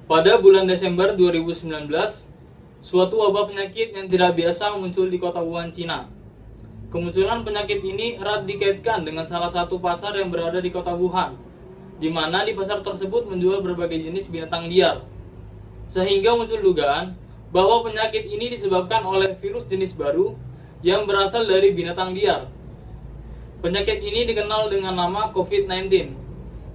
Pada bulan Desember 2019, suatu wabah penyakit yang tidak biasa muncul di kota Wuhan, Cina. Kemunculan penyakit ini erat dikaitkan dengan salah satu pasar yang berada di kota Wuhan, di mana di pasar tersebut menjual berbagai jenis binatang liar. Sehingga muncul dugaan bahwa penyakit ini disebabkan oleh virus jenis baru yang berasal dari binatang liar. Penyakit ini dikenal dengan nama COVID-19,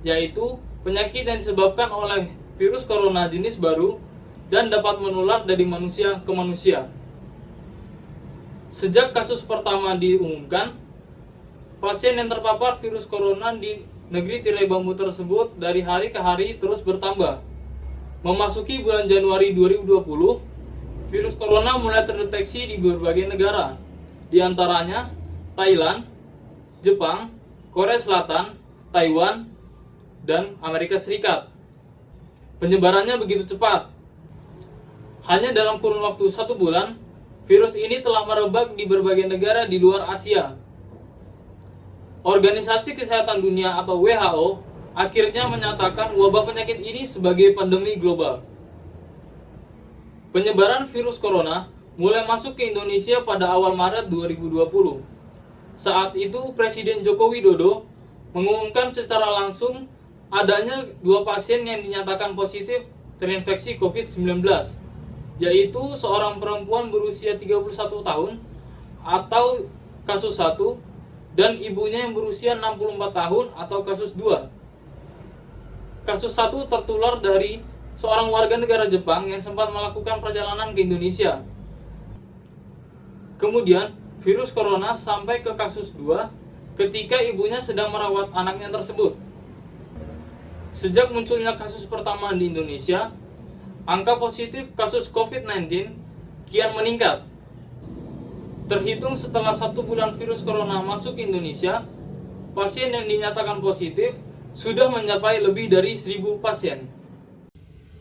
yaitu penyakit yang disebabkan oleh virus corona jenis baru dan dapat menular dari manusia ke manusia. Sejak kasus pertama diumumkan, pasien yang terpapar virus corona di negeri tirai bambu tersebut dari hari ke hari terus bertambah. Memasuki bulan Januari 2020, virus corona mulai terdeteksi di berbagai negara, di antaranya Thailand, Jepang, Korea Selatan, Taiwan, dan Amerika Serikat. Penyebarannya begitu cepat. Hanya dalam kurun waktu 1 bulan, virus ini telah merebak di berbagai negara di luar Asia. Organisasi Kesehatan Dunia atau WHO akhirnya menyatakan wabah penyakit ini sebagai pandemi global. Penyebaran virus corona mulai masuk ke Indonesia pada awal Maret 2020. Saat itu Presiden Joko Widodo mengumumkan secara langsung adanya 2 pasien yang dinyatakan positif terinfeksi COVID-19, yaitu seorang perempuan berusia 31 tahun atau kasus 1 dan ibunya yang berusia 64 tahun atau kasus 2. Kasus 1 tertular dari seorang warga negara Jepang yang sempat melakukan perjalanan ke Indonesia. Kemudian virus corona sampai ke kasus 2 ketika ibunya sedang merawat anaknya tersebut. Sejak munculnya kasus pertama di Indonesia, angka positif kasus COVID-19 kian meningkat. Terhitung setelah 1 bulan virus corona masuk ke Indonesia, pasien yang dinyatakan positif sudah mencapai lebih dari 1.000 pasien.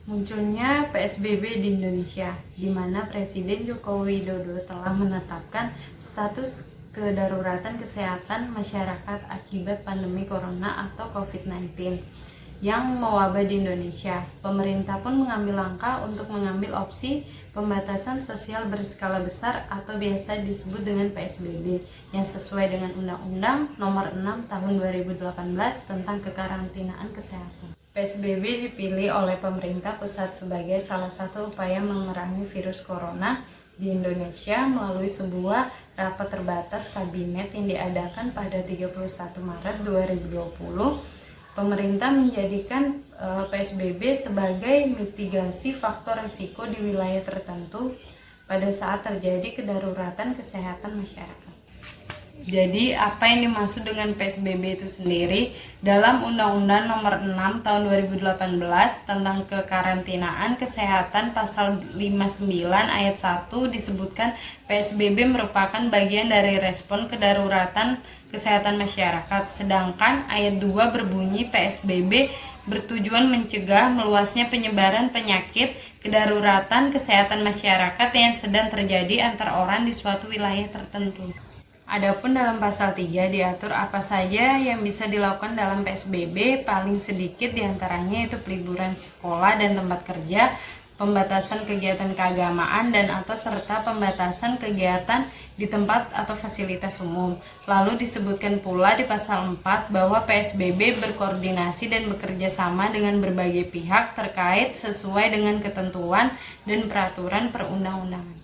Munculnya PSBB di Indonesia, di mana Presiden Joko Widodo telah menetapkan status kedaruratan kesehatan masyarakat akibat pandemi corona atau COVID-19 yang mewabah di Indonesia. Pemerintah pun mengambil langkah untuk mengambil opsi pembatasan sosial berskala besar atau biasa disebut dengan PSBB yang sesuai dengan Undang-Undang Nomor 6 Tahun 2018 tentang Kekarantinaan Kesehatan. PSBB dipilih oleh pemerintah pusat sebagai salah satu upaya memerangi virus corona di Indonesia melalui sebuah rapat terbatas kabinet yang diadakan pada 31 Maret 2020. Pemerintah menjadikan PSBB sebagai mitigasi faktor risiko di wilayah tertentu pada saat terjadi kedaruratan kesehatan masyarakat. Jadi apa yang dimaksud dengan PSBB itu sendiri? Dalam Undang-Undang Nomor 6 Tahun 2018 tentang Kekarantinaan Kesehatan Pasal 59 Ayat 1 disebutkan PSBB merupakan bagian dari respon kedaruratan kesehatan masyarakat. Sedangkan Ayat 2 berbunyi PSBB bertujuan mencegah meluasnya penyebaran penyakit kedaruratan kesehatan masyarakat yang sedang terjadi antar orang di suatu wilayah tertentu. Adapun dalam pasal 3 diatur apa saja yang bisa dilakukan dalam PSBB, paling sedikit diantaranya itu peliburan sekolah dan tempat kerja, pembatasan kegiatan keagamaan dan atau serta pembatasan kegiatan di tempat atau fasilitas umum. Lalu disebutkan pula di pasal 4 bahwa PSBB berkoordinasi dan bekerja sama dengan berbagai pihak terkait sesuai dengan ketentuan dan peraturan perundang-undangan.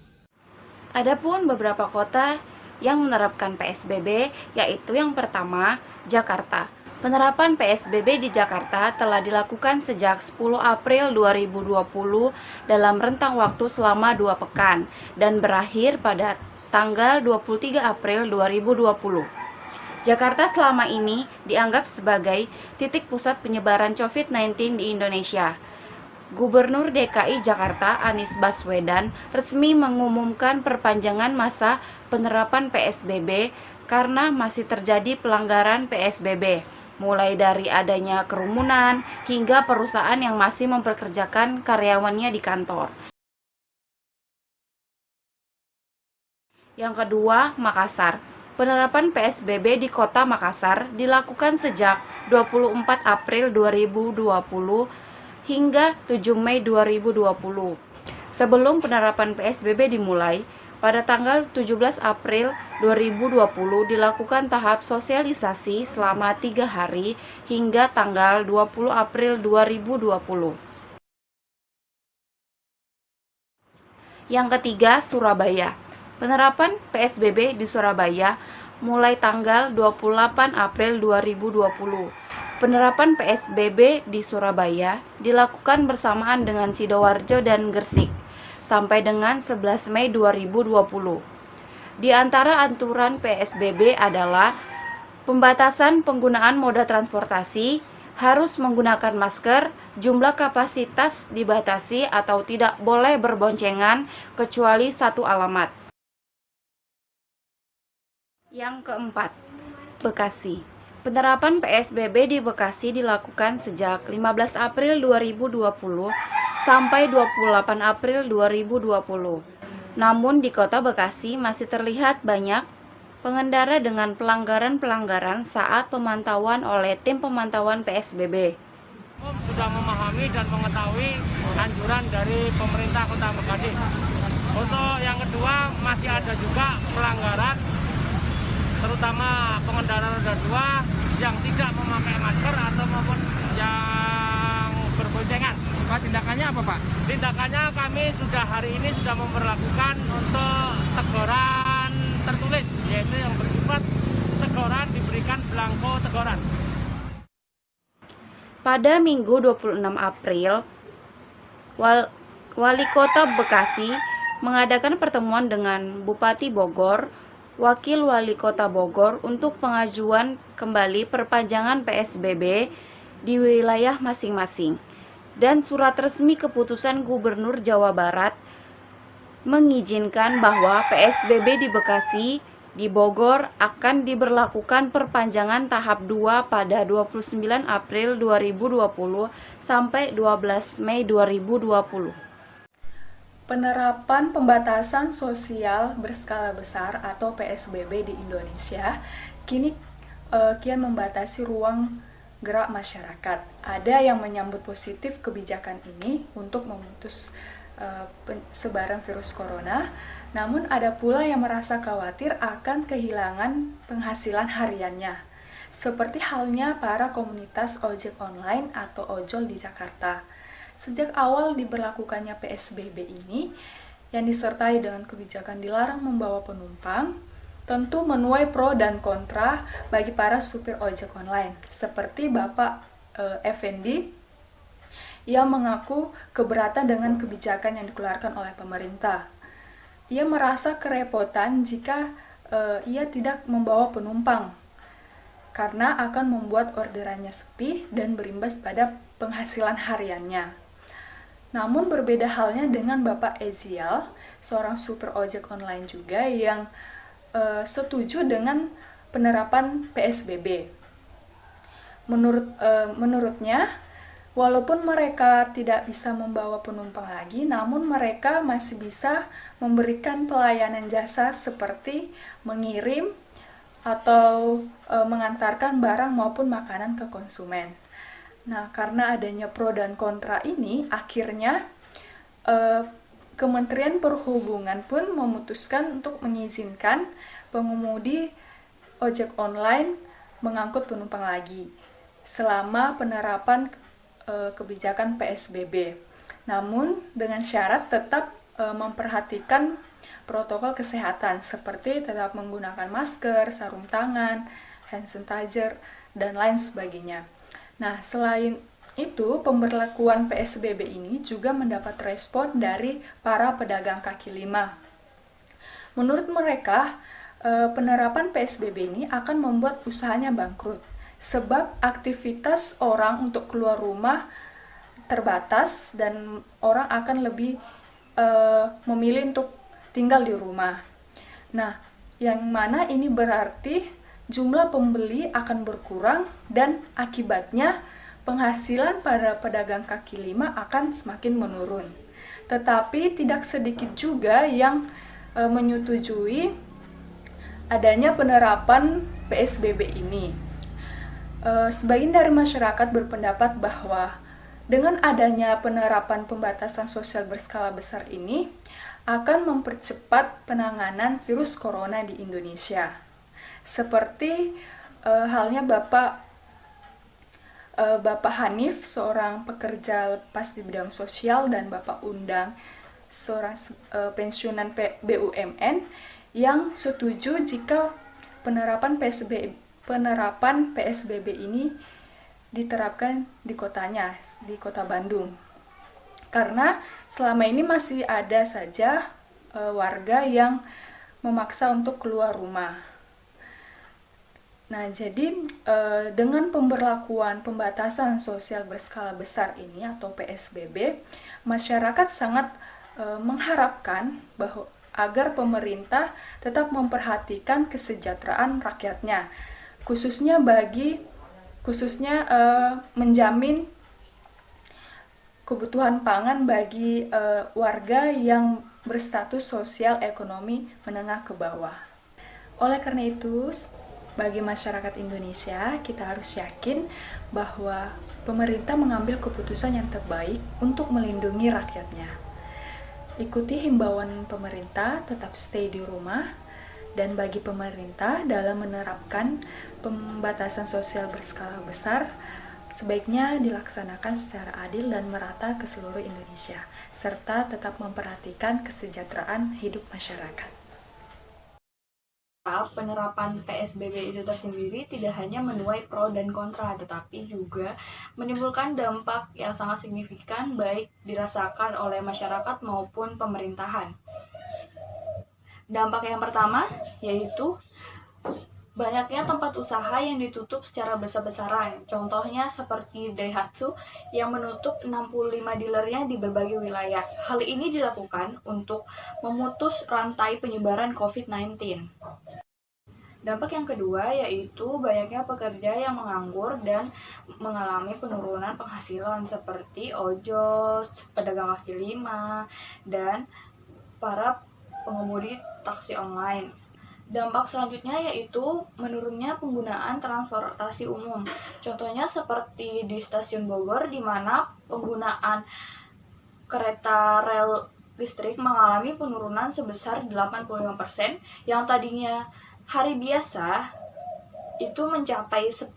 Adapun beberapa kota yang menerapkan PSBB, yaitu yang pertama, Jakarta. Penerapan PSBB di Jakarta telah dilakukan sejak 10 April 2020 dalam rentang waktu selama 2 pekan dan berakhir pada tanggal 23 April 2020. Jakarta selama ini dianggap sebagai titik pusat penyebaran COVID-19 di Indonesia. Gubernur DKI Jakarta Anies Baswedan resmi mengumumkan perpanjangan masa penerapan PSBB karena masih terjadi pelanggaran PSBB, mulai dari adanya kerumunan hingga perusahaan yang masih mempekerjakan karyawannya di kantor. Yang kedua, Makassar. Penerapan PSBB di Kota Makassar dilakukan sejak 24 April 2020 hingga 7 Mei 2020. Sebelum penerapan PSBB dimulai, pada tanggal 17 April 2020 dilakukan tahap sosialisasi selama 3 hari hingga tanggal 20 April 2020. Yang ketiga, Surabaya. Penerapan PSBB di Surabaya mulai tanggal 28 April 2020. Penerapan PSBB di Surabaya dilakukan bersamaan dengan Sidoarjo dan Gresik sampai dengan 11 Mei 2020. Di antara aturan PSBB adalah pembatasan penggunaan moda transportasi, harus menggunakan masker, jumlah kapasitas dibatasi atau tidak boleh berboncengan kecuali satu alamat. Yang keempat, Bekasi. Penerapan PSBB di Bekasi dilakukan sejak 15 April 2020 sampai 28 April 2020. Namun di Kota Bekasi masih terlihat banyak pengendara dengan pelanggaran-pelanggaran saat pemantauan oleh tim pemantauan PSBB. Sudah memahami dan mengetahui anjuran dari pemerintah Kota Bekasi. Untuk yang kedua, masih ada juga pelanggaran, terutama pengendara roda 2 yang tidak memakai masker atau maupun yang berboncengan. Pak, tindakannya apa, Pak? Tindakannya kami hari ini sudah memperlakukan untuk teguran tertulis, yaitu yang bersifat teguran diberikan belangko teguran. Pada Minggu 26 April, Wali Kota Bekasi mengadakan pertemuan dengan Bupati Bogor, Wakil Wali Kota Bogor untuk pengajuan kembali perpanjangan PSBB di wilayah masing-masing. Dan surat resmi keputusan Gubernur Jawa Barat mengizinkan bahwa PSBB di Bekasi, di Bogor akan diberlakukan perpanjangan tahap 2 pada 29 April 2020 sampai 12 Mei 2020. Penerapan pembatasan sosial berskala besar atau PSBB di Indonesia kini kian membatasi ruang gerak masyarakat. Ada yang menyambut positif kebijakan ini untuk memutus sebaran virus corona, namun ada pula yang merasa khawatir akan kehilangan penghasilan hariannya, seperti halnya para komunitas ojek online atau ojol di Jakarta. Sejak awal diberlakukannya PSBB ini, yang disertai dengan kebijakan dilarang membawa penumpang, tentu menuai pro dan kontra bagi para supir ojek online, seperti Bapak Effendi yang mengaku keberatan dengan kebijakan yang dikeluarkan oleh pemerintah. Ia merasa kerepotan jika ia tidak membawa penumpang, karena akan membuat orderannya sepi dan berimbas pada penghasilan hariannya. Namun berbeda halnya dengan Bapak Ezial, seorang supir ojek online juga yang setuju dengan penerapan PSBB. Menurutnya, walaupun mereka tidak bisa membawa penumpang lagi, namun mereka masih bisa memberikan pelayanan jasa seperti mengirim atau mengantarkan barang maupun makanan ke konsumen. Nah, karena adanya pro dan kontra ini, akhirnya Kementerian Perhubungan pun memutuskan untuk mengizinkan pengemudi ojek online mengangkut penumpang lagi selama penerapan kebijakan PSBB. Namun dengan syarat tetap memperhatikan protokol kesehatan seperti tetap menggunakan masker, sarung tangan, hand sanitizer, dan lain sebagainya. Nah, selain itu, pemberlakuan PSBB ini juga mendapat respon dari para pedagang kaki lima. Menurut mereka, penerapan PSBB ini akan membuat usahanya bangkrut, sebab aktivitas orang untuk keluar rumah terbatas dan orang akan lebih memilih untuk tinggal di rumah. Nah, yang mana ini berarti jumlah pembeli akan berkurang dan akibatnya penghasilan para pedagang kaki lima akan semakin menurun. Tetapi tidak sedikit juga yang menyetujui adanya penerapan PSBB ini. Sebagian dari masyarakat berpendapat bahwa Dengan adanya penerapan pembatasan sosial berskala besar ini akan mempercepat penanganan virus corona di Indonesia. Seperti halnya Bapak Hanif, seorang pekerja lepas di bidang sosial, dan Bapak Undang, seorang pensiunan BUMN, yang setuju jika penerapan PSBB ini diterapkan di kotanya, di kota Bandung. Karena selama ini masih ada saja warga yang memaksa untuk keluar rumah. Nah, jadi dengan pemberlakuan pembatasan sosial berskala besar ini atau PSBB, masyarakat sangat mengharapkan bahwa agar pemerintah tetap memperhatikan kesejahteraan rakyatnya, khususnya menjamin kebutuhan pangan bagi warga yang berstatus sosial ekonomi menengah ke bawah. Oleh karena itu, bagi masyarakat Indonesia, kita harus yakin bahwa pemerintah mengambil keputusan yang terbaik untuk melindungi rakyatnya. Ikuti himbauan pemerintah, tetap stay di rumah, dan bagi pemerintah dalam menerapkan pembatasan sosial berskala besar, sebaiknya dilaksanakan secara adil dan merata ke seluruh Indonesia, serta tetap memperhatikan kesejahteraan hidup masyarakat. Penerapan PSBB itu tersendiri tidak hanya menuai pro dan kontra, tetapi juga menimbulkan dampak yang sangat signifikan baik dirasakan oleh masyarakat maupun pemerintahan. Dampak yang pertama yaitu banyaknya tempat usaha yang ditutup secara besar-besaran. Contohnya seperti Daihatsu yang menutup 65 dealernya di berbagai wilayah. Hal ini dilakukan untuk memutus rantai penyebaran COVID-19. Dampak yang kedua yaitu banyaknya pekerja yang menganggur dan mengalami penurunan penghasilan seperti ojol, pedagang kaki lima, dan para pengemudi taksi online. Dampak selanjutnya yaitu menurunnya penggunaan transportasi umum. Contohnya seperti di stasiun Bogor, di mana penggunaan kereta rel listrik mengalami penurunan sebesar 85%, yang tadinya hari biasa itu mencapai 10.000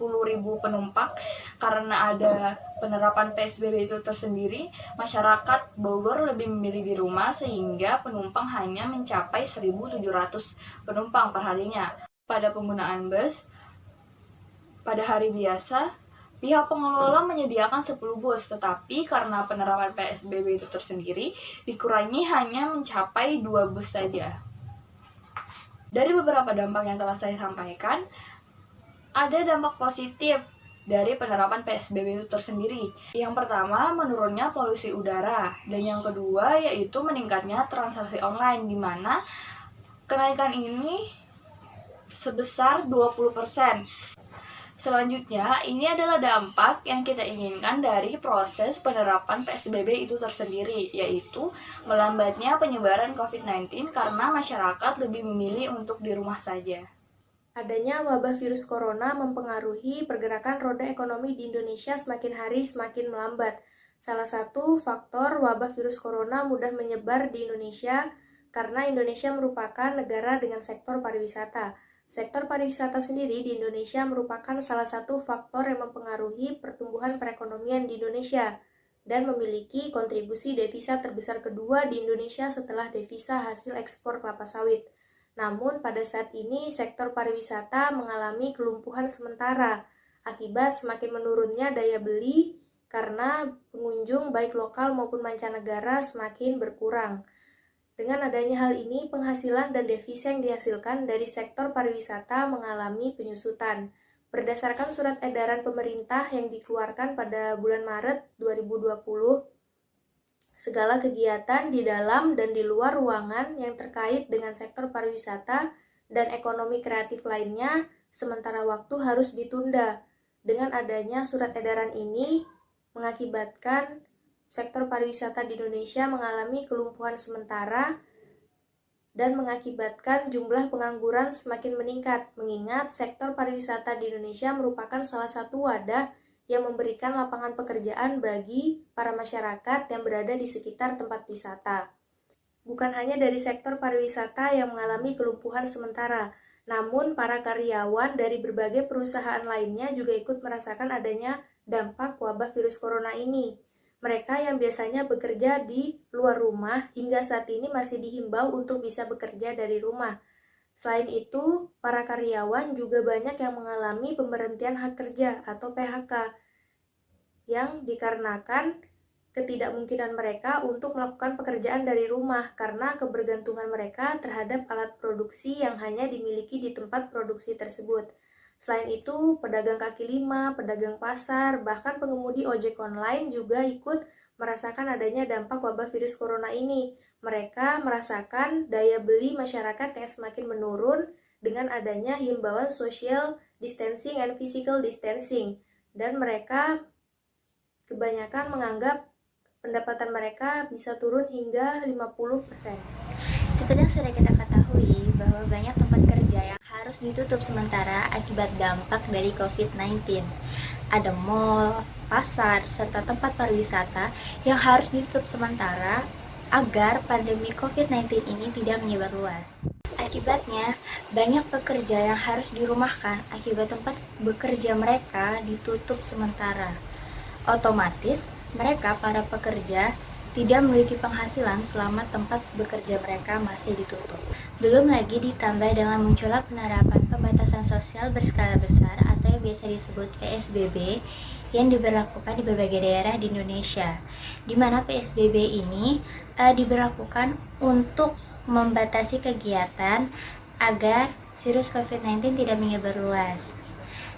penumpang. Karena ada penerapan PSBB itu tersendiri, masyarakat Bogor lebih memilih di rumah sehingga penumpang hanya mencapai 1.700 penumpang per harinya. Pada penggunaan bus, pada hari biasa, pihak pengelola menyediakan 10 bus, tetapi karena penerapan PSBB itu tersendiri, dikurangi hanya mencapai 2 bus saja. Dari beberapa dampak yang telah saya sampaikan, ada dampak positif dari penerapan PSBB itu tersendiri. Yang pertama, menurunnya polusi udara, dan yang kedua yaitu meningkatnya transaksi online, di mana kenaikan ini sebesar 20%. Selanjutnya, ini adalah dampak yang kita inginkan dari proses penerapan PSBB itu tersendiri, yaitu melambatnya penyebaran COVID-19 karena masyarakat lebih memilih untuk di rumah saja. Adanya wabah virus corona mempengaruhi pergerakan roda ekonomi di Indonesia semakin hari semakin melambat. Salah satu faktor wabah virus corona mudah menyebar di Indonesia karena Indonesia merupakan negara dengan sektor pariwisata. Sektor pariwisata sendiri di Indonesia merupakan salah satu faktor yang mempengaruhi pertumbuhan perekonomian di Indonesia dan memiliki kontribusi devisa terbesar kedua di Indonesia setelah devisa hasil ekspor kelapa sawit. Namun pada saat ini sektor pariwisata mengalami kelumpuhan sementara akibat semakin menurunnya daya beli karena pengunjung baik lokal maupun mancanegara semakin berkurang. Dengan adanya hal ini, penghasilan dan devisa yang dihasilkan dari sektor pariwisata mengalami penyusutan. Berdasarkan surat edaran pemerintah yang dikeluarkan pada bulan Maret 2020, segala kegiatan di dalam dan di luar ruangan yang terkait dengan sektor pariwisata dan ekonomi kreatif lainnya sementara waktu harus ditunda. Dengan adanya surat edaran ini mengakibatkan sektor pariwisata di Indonesia mengalami kelumpuhan sementara dan mengakibatkan jumlah pengangguran semakin meningkat, mengingat sektor pariwisata di Indonesia merupakan salah satu wadah yang memberikan lapangan pekerjaan bagi para masyarakat yang berada di sekitar tempat wisata. Bukan hanya dari sektor pariwisata yang mengalami kelumpuhan sementara, namun para karyawan dari berbagai perusahaan lainnya juga ikut merasakan adanya dampak wabah virus corona ini. Mereka yang biasanya bekerja di luar rumah hingga saat ini masih dihimbau untuk bisa bekerja dari rumah. Selain itu, para karyawan juga banyak yang mengalami pemberhentian hak kerja atau PHK yang dikarenakan ketidakmungkinan mereka untuk melakukan pekerjaan dari rumah karena kebergantungan mereka terhadap alat produksi yang hanya dimiliki di tempat produksi tersebut. Selain itu, pedagang kaki lima, pedagang pasar, bahkan pengemudi ojek online juga ikut merasakan adanya dampak wabah virus corona ini. Mereka merasakan daya beli masyarakat yang semakin menurun dengan adanya himbauan social distancing and physical distancing. Dan mereka kebanyakan menganggap pendapatan mereka bisa turun hingga 50%. Seperti yang sudah kita ketahui bahwa banyak tempat kerja yang harus ditutup sementara akibat dampak dari COVID-19. Ada mal, pasar, serta tempat pariwisata yang harus ditutup sementara agar pandemi COVID-19 ini tidak menyebar luas. Akibatnya, banyak pekerja yang harus dirumahkan akibat tempat bekerja mereka ditutup sementara. Otomatis, mereka para pekerja tidak memiliki penghasilan selama tempat bekerja mereka masih ditutup. Belum lagi ditambah dengan munculnya penerapan pembatasan sosial berskala besar atau yang biasa disebut PSBB yang diberlakukan di berbagai daerah di Indonesia, di mana PSBB ini diberlakukan untuk membatasi kegiatan agar virus COVID-19 tidak menyebar luas.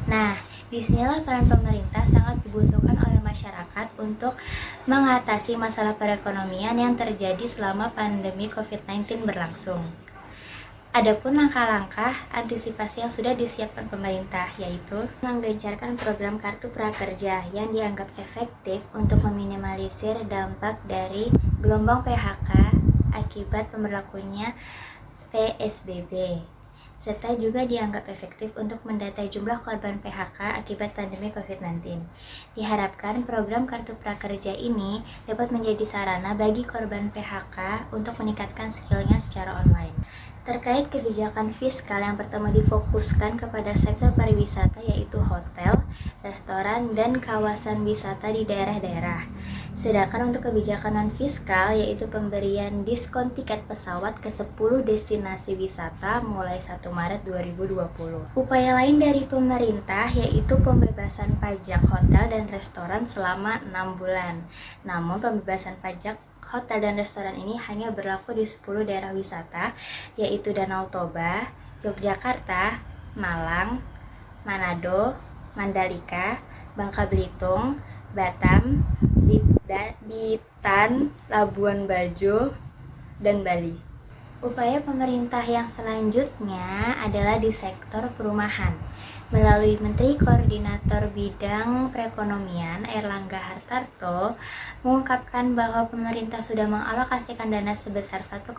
Nah, disinilah peran pemerintah sangat dibutuhkan oleh masyarakat untuk mengatasi masalah perekonomian yang terjadi selama pandemi COVID-19 berlangsung. Adapun langkah-langkah antisipasi yang sudah disiapkan pemerintah, yaitu menggencarkan program Kartu Prakerja yang dianggap efektif untuk meminimalisir dampak dari gelombang PHK akibat pemberlakunya PSBB. Serta juga dianggap efektif untuk mendata jumlah korban PHK akibat pandemi COVID-19. Diharapkan program Kartu Prakerja ini dapat menjadi sarana bagi korban PHK untuk meningkatkan skillnya secara online. Terkait kebijakan fiskal yang pertama difokuskan kepada sektor pariwisata yaitu hotel, restoran, dan kawasan wisata di daerah-daerah. Sedangkan untuk kebijakan non-fiskal yaitu pemberian diskon tiket pesawat ke 10 destinasi wisata mulai 1 Maret 2020. Upaya lain dari pemerintah yaitu pembebasan pajak hotel dan restoran selama 6 bulan. Namun pembebasan pajak hotel dan restoran ini hanya berlaku di 10 daerah wisata yaitu Danau Toba, Yogyakarta, Malang, Manado, Mandalika, Bangka Belitung, Batam, Bintan, Labuan Bajo, dan Bali. Upaya pemerintah yang selanjutnya adalah di sektor perumahan. Melalui Menteri Koordinator Bidang Perekonomian Airlangga Hartarto mengungkapkan bahwa pemerintah sudah mengalokasikan dana sebesar 1,5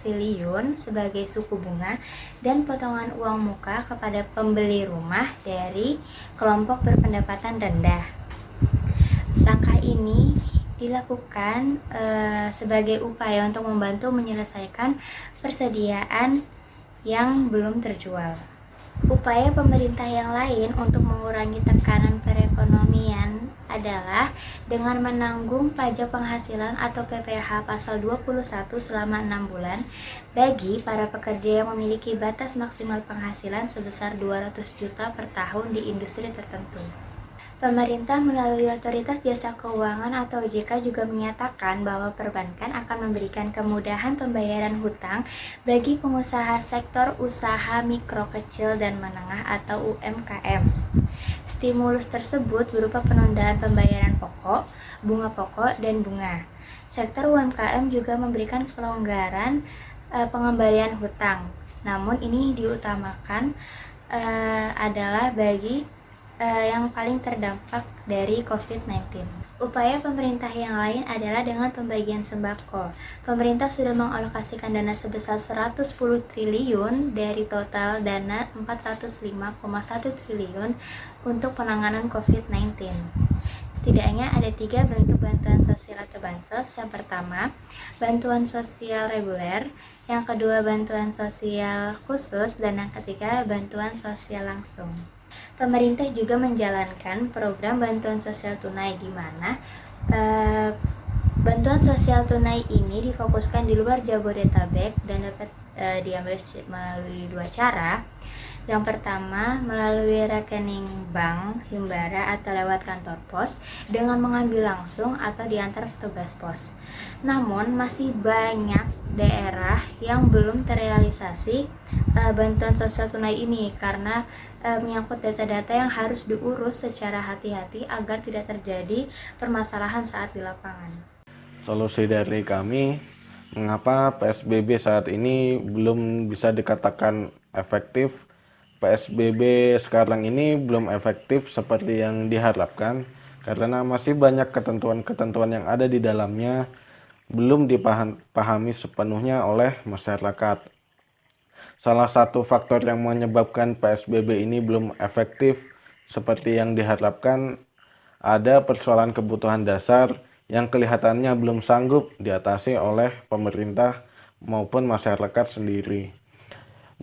triliun sebagai suku bunga dan potongan uang muka kepada pembeli rumah dari kelompok berpendapatan rendah. Langkah ini dilakukan sebagai upaya untuk membantu menyelesaikan persediaan yang belum terjual. Upaya pemerintah yang lain untuk mengurangi tekanan perekonomian adalah dengan menanggung pajak penghasilan atau PPh pasal 21 selama 6 bulan bagi para pekerja yang memiliki batas maksimal penghasilan sebesar 200 juta per tahun di industri tertentu. Pemerintah melalui Otoritas Jasa Keuangan atau OJK juga menyatakan bahwa perbankan akan memberikan kemudahan pembayaran hutang bagi pengusaha sektor usaha mikro, kecil, dan menengah atau UMKM. Stimulus tersebut berupa penundaan pembayaran pokok, bunga pokok, dan bunga. Sektor UMKM juga memberikan kelonggaran pengembalian hutang. Namun ini diutamakan adalah bagi yang paling terdampak dari COVID-19. Upaya pemerintah yang lain adalah dengan pembagian sembako. Pemerintah sudah mengalokasikan dana sebesar 110 triliun dari total dana 405,1 triliun untuk penanganan COVID-19. Setidaknya ada 3 bentuk bantuan sosial atau bansos. Yang pertama, bantuan sosial reguler, yang kedua bantuan sosial khusus, dan yang ketiga bantuan sosial langsung. Pemerintah juga menjalankan program bantuan sosial tunai di mana bantuan sosial tunai ini difokuskan di luar Jabodetabek dan dapat diambil melalui 2 cara. Yang pertama, melalui rekening bank Himbara atau lewat kantor pos dengan mengambil langsung atau diantar petugas pos. Namun, masih banyak daerah yang belum terrealisasi bantuan sosial tunai ini karena menyangkut data-data yang harus diurus secara hati-hati agar tidak terjadi permasalahan saat di lapangan. Solusi dari kami, mengapa PSBB saat ini belum bisa dikatakan efektif? PSBB sekarang ini belum efektif seperti yang diharapkan karena masih banyak ketentuan-ketentuan yang ada di dalamnya belum dipahami sepenuhnya oleh masyarakat. Salah satu faktor yang menyebabkan PSBB ini belum efektif seperti yang diharapkan ada persoalan kebutuhan dasar yang kelihatannya belum sanggup diatasi oleh pemerintah maupun masyarakat sendiri.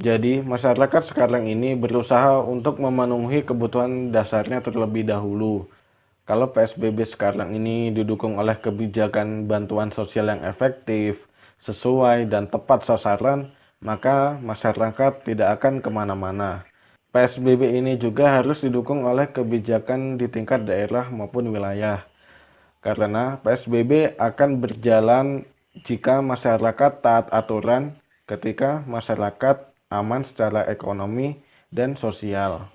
Jadi, masyarakat sekarang ini berusaha untuk memenuhi kebutuhan dasarnya terlebih dahulu. Kalau PSBB sekarang ini didukung oleh kebijakan bantuan sosial yang efektif, sesuai, dan tepat sasaran, maka masyarakat tidak akan kemana-mana. PSBB ini juga harus didukung oleh kebijakan di tingkat daerah maupun wilayah. Karena PSBB akan berjalan jika masyarakat taat aturan, ketika masyarakat aman secara ekonomi dan sosial.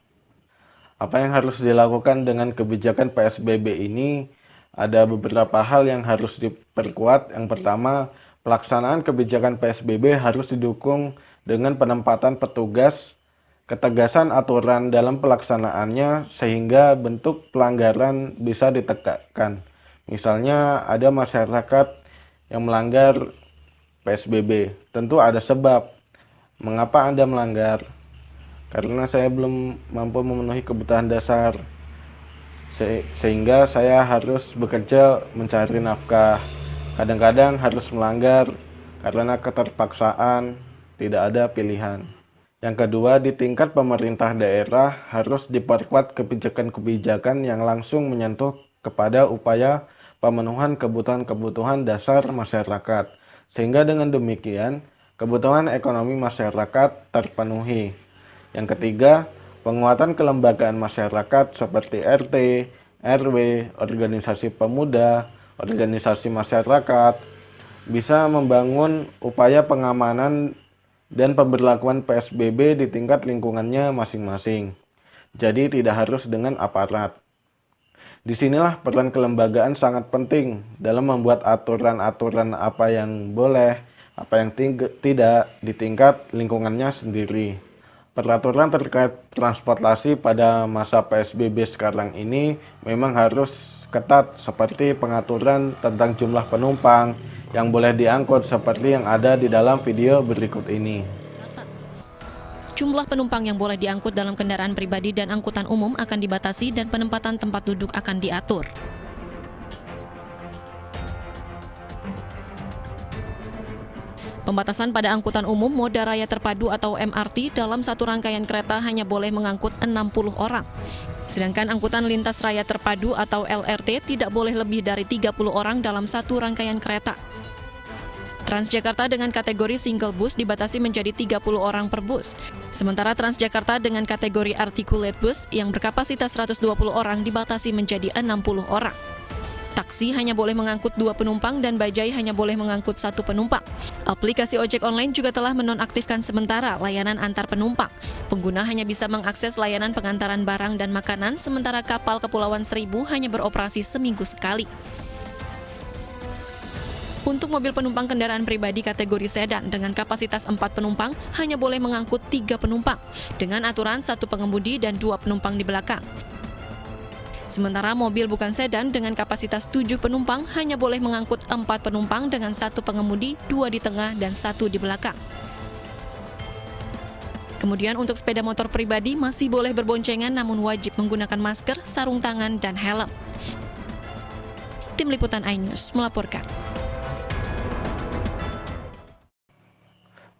Apa yang harus dilakukan dengan kebijakan PSBB ini? Ada beberapa hal yang harus diperkuat. Yang pertama, pelaksanaan kebijakan PSBB harus didukung dengan penempatan petugas, ketegasan aturan dalam pelaksanaannya sehingga bentuk pelanggaran bisa ditegakkan. Misalnya ada masyarakat yang melanggar PSBB, tentu ada sebab. Mengapa Anda melanggar? Karena saya belum mampu memenuhi kebutuhan dasar, sehingga saya harus bekerja mencari nafkah. Kadang-kadang harus melanggar karena keterpaksaan, tidak ada pilihan. Yang kedua, di tingkat pemerintah daerah harus diperkuat kebijakan-kebijakan yang langsung menyentuh kepada upaya pemenuhan kebutuhan-kebutuhan dasar masyarakat. Sehingga dengan demikian, kebutuhan ekonomi masyarakat terpenuhi. Yang ketiga, penguatan kelembagaan masyarakat seperti RT, RW, organisasi pemuda, organisasi masyarakat, bisa membangun upaya pengamanan dan pemberlakuan PSBB di tingkat lingkungannya masing-masing. Jadi tidak harus dengan aparat. Disinilah peran kelembagaan sangat penting dalam membuat aturan-aturan apa yang boleh, apa yang tidak di tingkat lingkungannya sendiri. Peraturan terkait transportasi pada masa PSBB sekarang ini memang harus ketat seperti pengaturan tentang jumlah penumpang yang boleh diangkut seperti yang ada di dalam video berikut ini. Jumlah penumpang yang boleh diangkut dalam kendaraan pribadi dan angkutan umum akan dibatasi dan penempatan tempat duduk akan diatur. Pembatasan pada angkutan umum moda raya terpadu atau MRT dalam satu rangkaian kereta hanya boleh mengangkut 60 orang. Sedangkan angkutan lintas raya terpadu atau LRT tidak boleh lebih dari 30 orang dalam satu rangkaian kereta. Transjakarta dengan kategori single bus dibatasi menjadi 30 orang per bus. Sementara Transjakarta dengan kategori articulate bus yang berkapasitas 120 orang dibatasi menjadi 60 orang. Taksi hanya boleh mengangkut 2 penumpang dan bajai hanya boleh mengangkut 1 penumpang. Aplikasi ojek online juga telah menonaktifkan sementara layanan antar penumpang. Pengguna hanya bisa mengakses layanan pengantaran barang dan makanan, sementara kapal Kepulauan Seribu hanya beroperasi seminggu sekali. Untuk mobil penumpang kendaraan pribadi kategori sedan dengan kapasitas 4 penumpang hanya boleh mengangkut 3 penumpang dengan aturan 1 pengemudi dan 2 penumpang di belakang. Sementara mobil bukan sedan dengan kapasitas 7 penumpang hanya boleh mengangkut 4 penumpang dengan 1 pengemudi, 2 di tengah dan 1 di belakang. Kemudian untuk sepeda motor pribadi masih boleh berboncengan namun wajib menggunakan masker, sarung tangan, dan helm. Tim Liputan iNews melaporkan.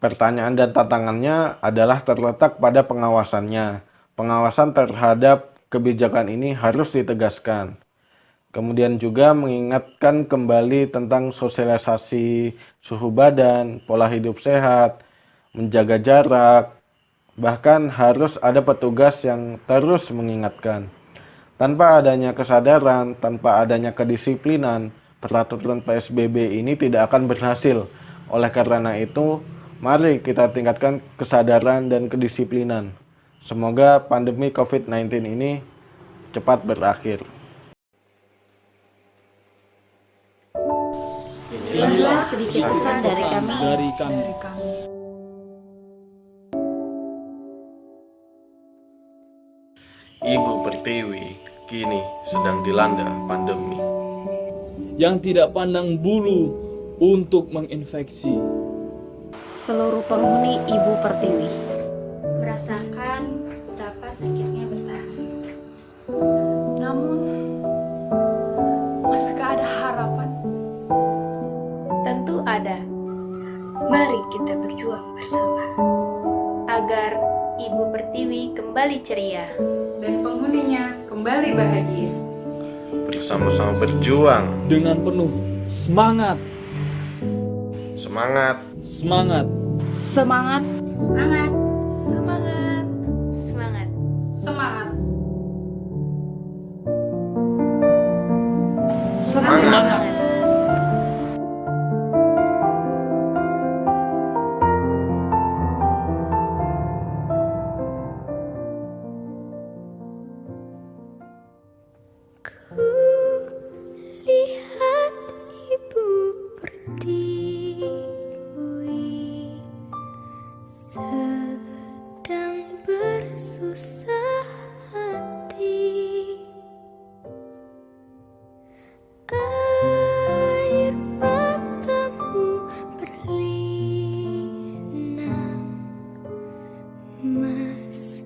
Pertanyaan dan tantangannya adalah terletak pada pengawasannya. Pengawasan terhadap kebijakan ini harus ditegaskan. Kemudian juga mengingatkan kembali tentang sosialisasi suhu badan, pola hidup sehat, menjaga jarak, bahkan harus ada petugas yang terus mengingatkan. Tanpa adanya kesadaran, tanpa adanya kedisiplinan, peraturan PSBB ini tidak akan berhasil. Oleh karena itu, mari kita tingkatkan kesadaran dan kedisiplinan. Semoga pandemi COVID-19 ini cepat berakhir. Inilah sedikit pesan dari kami. Ibu Pertiwi kini sedang dilanda pandemi. Yang tidak pandang bulu untuk menginfeksi. Seluruh penghuni Ibu Pertiwi Merasakan betapa sakitnya bertahan. Namun, masihkah ada harapan? Tentu ada, Mari kita berjuang bersama. agar Ibu Pertiwi kembali ceria. Dan penghuninya kembali bahagia. Bersama-sama berjuang. Dengan penuh semangat. Semangat. Semangat. semangat. Semangat! Semangat, semangat. Semangat. Semangat. Lihat Ibu Pertiwi sedang bersusah hati. Air matamu berlinang, Mas,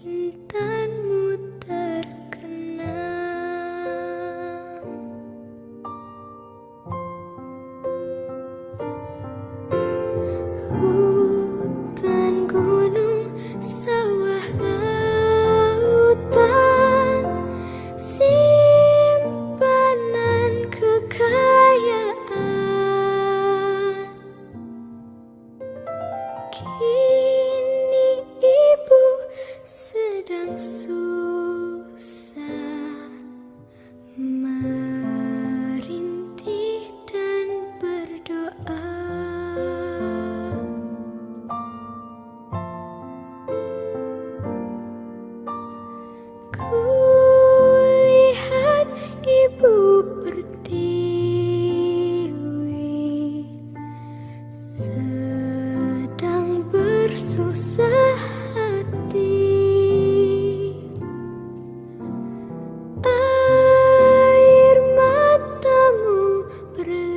intanmu terkenang. Hutan, gunung, sawah, lautan, simpanan kekayaan. Kini Ibu sedang susah merintih dan berdoa. Kulihat Ibu Pertiwi sedang bersusah hati. Air matamu berlinang,